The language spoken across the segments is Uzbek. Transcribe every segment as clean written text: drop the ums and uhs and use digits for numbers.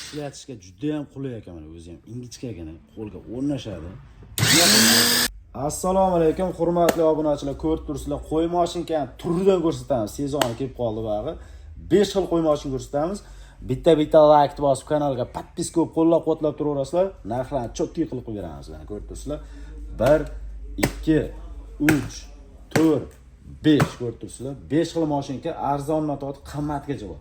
ishlatishga juda ham qulay ekan, mana o'zi ham ingichka ekan, qo'lga o'rnashadi. Assalomu alaykum, hurmatli obunachilar, ko'rib turibsizlar, qo'y mashinkani turidan ko'rsatamiz. Sezoni kelib qoldi bag'i. 5 xil qo'y mashin ko'rsatamiz. Bitta like bosib kanalga podpiska qilib qo'llab-quvvatlab turaverasizlar. Narxlarni cho'tki qilib qo'yamiz. Mana ko'rib turibsizlar. 1 2 3 4 5 ko'rib turibsizlar. 5 xil mashinka arzondan tortib qimmatgacha bor.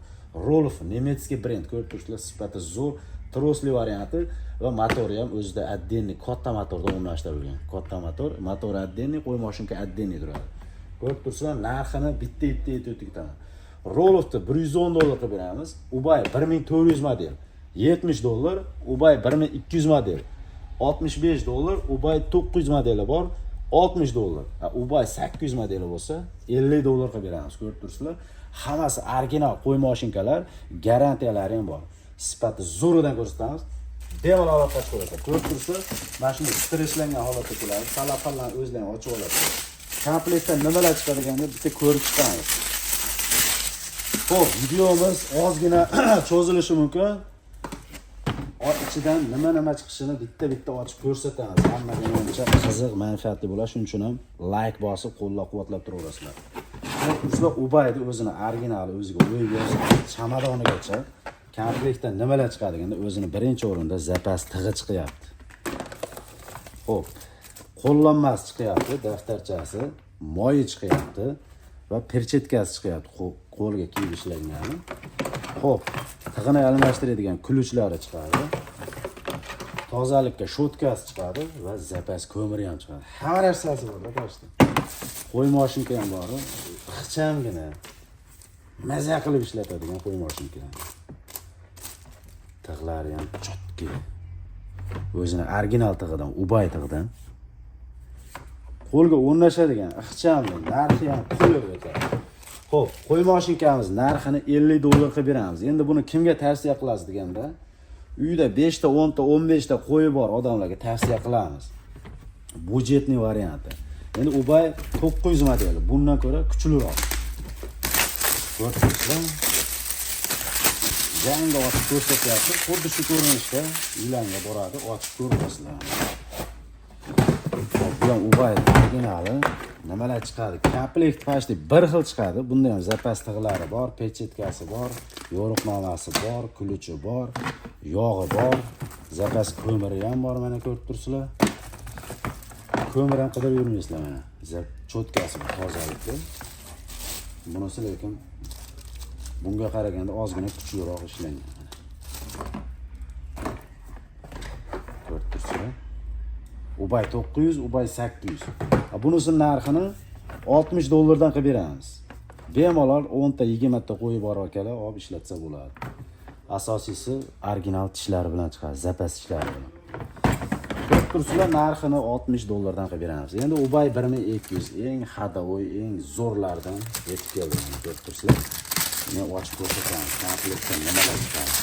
Rolf nemetskiy brend ko'rib turibsizlar, sifati zo'r, trosli varianti va motori ham o'zida отдельный katta motorda o'rnashtirilgan. Katta motor отдельный, qo'y mashinka отдельный turadi. Ko'rib turibsizlar, narxini bitta aytib Rolofni $110 qilib beramiz. Ubay 1400 model, $70, Ubay 1200 model, $65, Ubay 900 modeli bor, $60. Ubay 800 modeli bo'lsa, $50 qilib beramiz. Ko'rib turibsizlar, hammasi original qo'y mashinkalar, garantiyalari ham bor. Sifati zo'ridan ko'rsatamiz. Bemalol aloqa qilib ko'rib turibsizlar, mashina stresslangan holatda keladi. Salafallarni o'zlarini ochib oladi. Komplektdan nimalar chiqadiganini bitta ko'rib chiqamiz. Xo'p, videomiz ozgina cho'zilishi mumkin. Ichidan nima chiqishini bitta ochib ko'rsatamiz. Hammaga menimcha qiziq, manfaatli bo'ladi. Shuning uchun ham like bosib, qo'llab-quvvatlab turaverasizlar. Sizlar Ubayni o'zini originali o'ziga o'yib, chamadonigacha komplektdan nimalar chiqadiganda o'zini birinchi o'rinda zapas tig'i chiqyapti. Xo'p, qo'llanmasi chiqyapti, daftarchasi, moyi chiqyapti va perchetkasi chiqyapti. Qo'lga kiyib ishlangan. Xo'p, tig'ini almashtiradigan kulochlari chiqadi. Tozalikka shotkasi chiqadi va zapas ko'miri ham chiqadi. Hamma narsasi bor, do'stlar. Qo'y mashinka ham bor. Ixchamgina maza qilib ishlatadigan qo'y mashinka. Tig'lari ham chotki. O'zini original tig'idan, Ubay tig'idan. Qo'lga o'rnashadigan ixchamli, narxi ham pul ekan. Xo'p, qo'y mashinkamiz narxini $50 qilib beramiz. Endi buni kimga tavsiya qilasiz deganda, uyda 5 ta, 10 ta, 15 ta qo'yi bor odamlarga tavsiya qilamiz. Budjetli varianti. Endi Ubay 900 modeli, bundan ko'ra kuchliroq. Ko'rsatishlar. Yangi ochib ko'rsatyapti. Xuddi shu ko'rinishda ilanga boradi, ochib ko'rasizlar. Bu Ubay originali nimalar chiqadi? Komplekt pashti bir xil chiqadi. Bunda ham zapas tig'lari bor, pechetkasi bor, yo'riqnomasi bor, kuluchi bor, yog'i bor, zapas ko'miri ham bor, mana ko'rib turibsizlar. Ko'mir ham qidirib yurmaysizlar mana. Chotkasi tozalikda. Bunisi lekin bunga qaraganda ozgina kuchliroq ishlangan. Ko'rib turibsizlar. Ubay 900, Ubay 800. Bunisi narxini $60 dan qilib beramiz. Bemalol 10 ta, 20 ta qo'yib bor akalar, olib ishlatsa bo'ladi. Asosiysi original tishlari bilan chiqadi, zapas tishlari bilan. Ko'rib turibsizlar, narxini $60 dan qilib beramiz. Endi Ubay 1200 eng hadovoy, eng zo'rlardan yetib keldi. Ko'rib turibsizlar. Men ochib ko'rsataman, komplektdan nimalar chiqadi.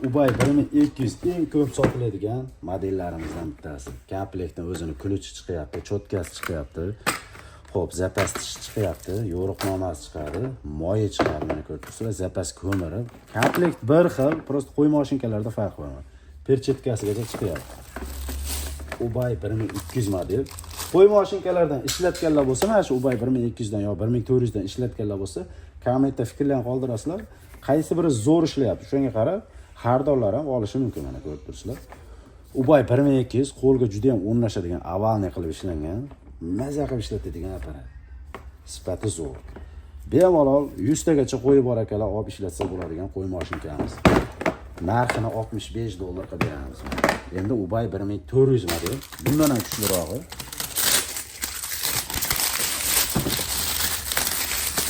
Ubay 1200 eng ko'p sotiladigan modellarimizdan bittasi. Komplektdan o'zini kuluchi chiqyapti, chotkasi chiqyapti. Xo'p, zapas tishi chiqyapti, yo'riqnomasi chiqadi, moyi chiqadi, mana ko'rib turibsizlar, zapas ko'miri. Komplekt bir xil, prosta qo'y mashinkalarda farq bor. Perchetkasigacha chiqyapti. Ubay 1200 model. Qo'y mashinkalardan ishlatganlar bo'lsa, mana shu Ubay 1200 dan yo 1400 dan ishlatganlar bo'lsa, kommentda fikrlarni qoldirasizlar. Qaysi biri zo'r ishlayapti, shunga qarab xaridorlar ham olishi mumkin, mana ko'rib turibsizlar. Ubay 1200 qo'lga juda ham o'rnashadigan, avalni qilib ishlangan, maza qilib ishlatadigan apparat. Sifati zo'r. Bemalol 100 tagacha qo'yi bor akalar, olib ishlatsa bo'ladigan qo'y mashinkamiz. Narxini $65 qilib beramiz. Endi Ubay 1400 model, bundan ham kuchlirog'i.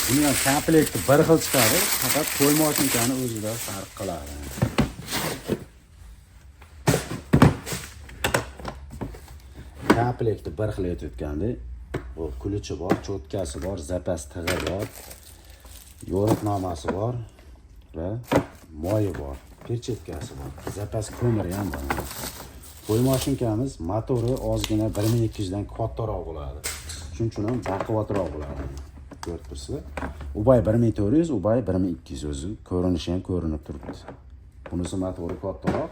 Bundan komplekti bir xil chiqadi, faqat qo'y mashinkani o'zida farq qiladi. Komplekti bir xil aytayotganda, bu kuluchi bor, chotkasi bor, zapas tig'i bor, yo'riqnomasi bor va moyi bor, perchetkasi bor, zapas ko'miri ham bor. Qo'y mashinkamiz motori ozgina 1200 dan kattaroq bo'ladi. Shuning uchun ham baquvvatroq bo'ladi. Ko'rib turibsizlar. Ubay 1400, ubay 1200 o'zi ko'rinishi ham ko'rinib turibdi. Bunisi motori kattaroq.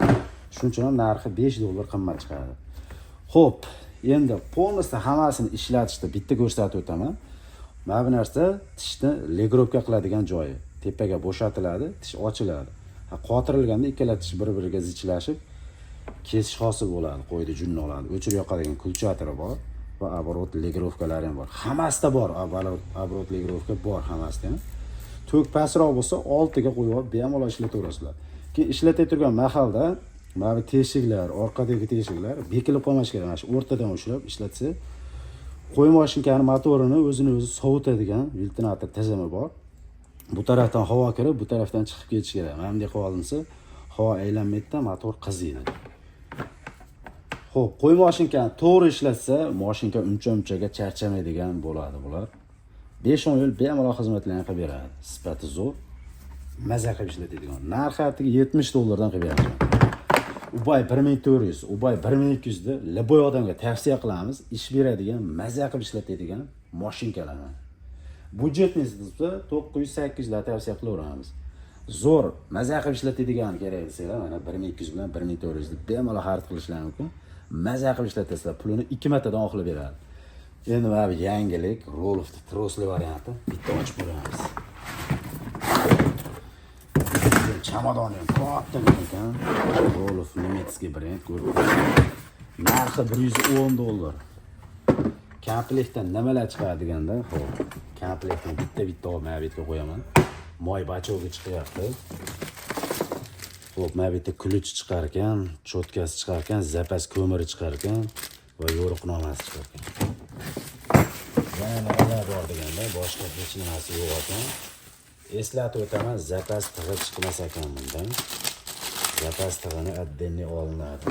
Shuning uchun ham narxi $5 qimmat chiqadi. Xo'p, endi polностью hammasini ishlatishda bitta ko'rsatib o'taman. Mana bu narsa tishni legrovka qiladigan joyi. Tepaga bo'shatiladi, tish ochiladi. Qotirilganda ikkala tish bir-biriga zichlashib kesish hosil bo'ladi, qo'ydi junni oladi. O'chirib yoqadigan kulchatiri bor va оборот legrovkalari ham bor. Hammasida bor, оборот legrovka bor hammasida. To'k pastroq bo'lsa, oltiga qo'yib olib bemalol ishlataverasizlar. Keyin ishlatib turgan mahalda mana bu teshiklar, orqadagi teshiklar bekilib qolmash kerak. Mana shu o'rtadan ushlab ishlatsa, qo'y mashinkani motorini o'zini-o'zi sovutadigan ventilyator tizimi bor. Bu tarafdan havo kirib, bu tarafdan chiqib ketishi kerak. Mana bunday qilib olinsa, havo aylanmaydi, motor qiziydi. Xo'p, qo'y mashinkani to'g'ri ishlatsa, mashinka uncha-unchaga charchamaydigan bo'ladi bular. 5-10 yil bemalol xizmatlarni qilib beradi. Sifati zo'r, maza qilib ishlatadigan. Narxi $70 dan qilib beradi. Ubay 1400, ubay 1200 da liboy odamga tavsiya qilamiz, ish beradigan, maza qilib ishlatadigan mashinkalar. Budjetningiz desa 900-800 da tavsiya qilaveramiz. Zo'r, maza qilib ishlatadigan kerak desanglar, mana 1200 bilan 1400 deb bemalol xarid qilishlari mumkin. Maza qilib ishlatasizlar, pulini 2 martadan oqilib beradi. Endi mana bu yangilik, Rolof'ning trosli varianti, bitta ochib ko'ramiz. Chamadoni ham katta ekan. Rolov nemetskiy brend ko'rib. Narxi $110. Komplektdan nimalar chiqadi deganda, xo'p, komplektni bitta olib mana bu yerga qo'yaman. Moy bachog'i chiqyapti. Xo'p, mana bu yerda ключ chiqar ekan, cho'tkasi chiqar ekan, zapas ko'miri chiqar ekan va yo'riqnomasi chiqar ekan. Yana nimalar bor deganda, boshqa hech narsa yo'q ekan. Eslatib o'taman, zapas tig'i chiqmas ekan bundan. Zapas tig'ini отдельный olinadi.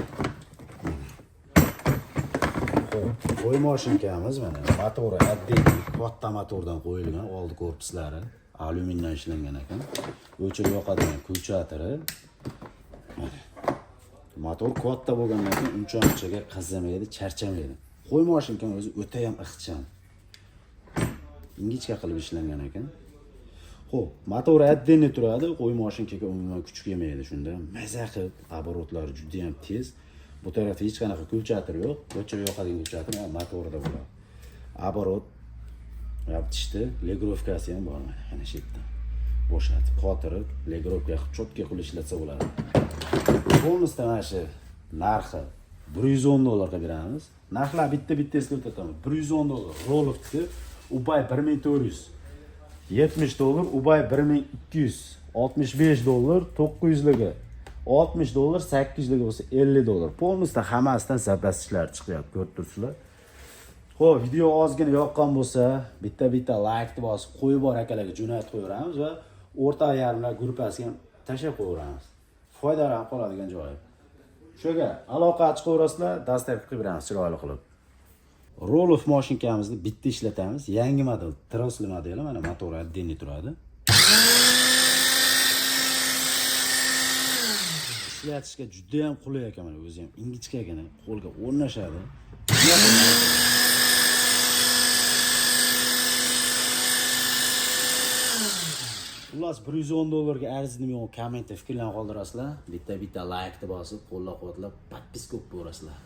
Qo'y mashinkamiz mana motori отдельный katta motordan qo'yilgan, oldi korpuslari alyumindan ishlangan ekan. O'chirib yoqadigan kulchatiri. Motor katta bo'lgandan keyin uncha-unchaga qizamaydi, charchamaydi. Qo'y mashinkam o'zi o'ta ham ixcham. Ingichka qilib ishlangan ekan. Xo'p, motor отдельный turadi, qo'y mashinkaga umuman kuch kelmaydi shunda. Maza qilib, оборотлari juda ham tez. Bu tarafda hech qanaqa kulchatir yo'q. O'chirib yoqadigan kulchatir motorda bo'ladi. Оборот tishda legrovkasi ham bor mana. Ana shu yerda. Bo'shatib, qotirib, legrovka qilib, cho'tka qilib ishlatsa bo'ladi. Polностью mana shu narxi $110 ga beramiz. Narxlar bitta eslatib o'taman. $110. Rolof'ni ubay 1400. $70, ubay 1200, $65, 900 ligi, $60, 800 ligi bo'lsa $50. Polностью hammasidan zapas ishlar chiqyapti, ko'rib turibsizlar. Xo'p, video ozgina yoqqan bo'lsa, bitta like bosib qo'yib bor akalarga jo'natib qo'yamiz va o'rta yarimlar gruppasiga tashlab qo'yamiz. Foydalanib qoladigan joyi. Shuga aloqa chiqaverasizlar, dastavka qilib beramiz chiroyli qilib. Rolov mashinkamizni bitta ishlatamiz. Yangi model, trosli modeli, mana motori отдельный turadi. Ishlatishga juda ham qulay ekan, mana o'zi ham ingichka ekan, qo'lga o'rnashadi. Xullas $110 ga arzini men kommentda fikrlarni qoldirasizlar. Bitta like bosib, qo'llab-quvvatlab, podpiska qilib qo'yasizlar.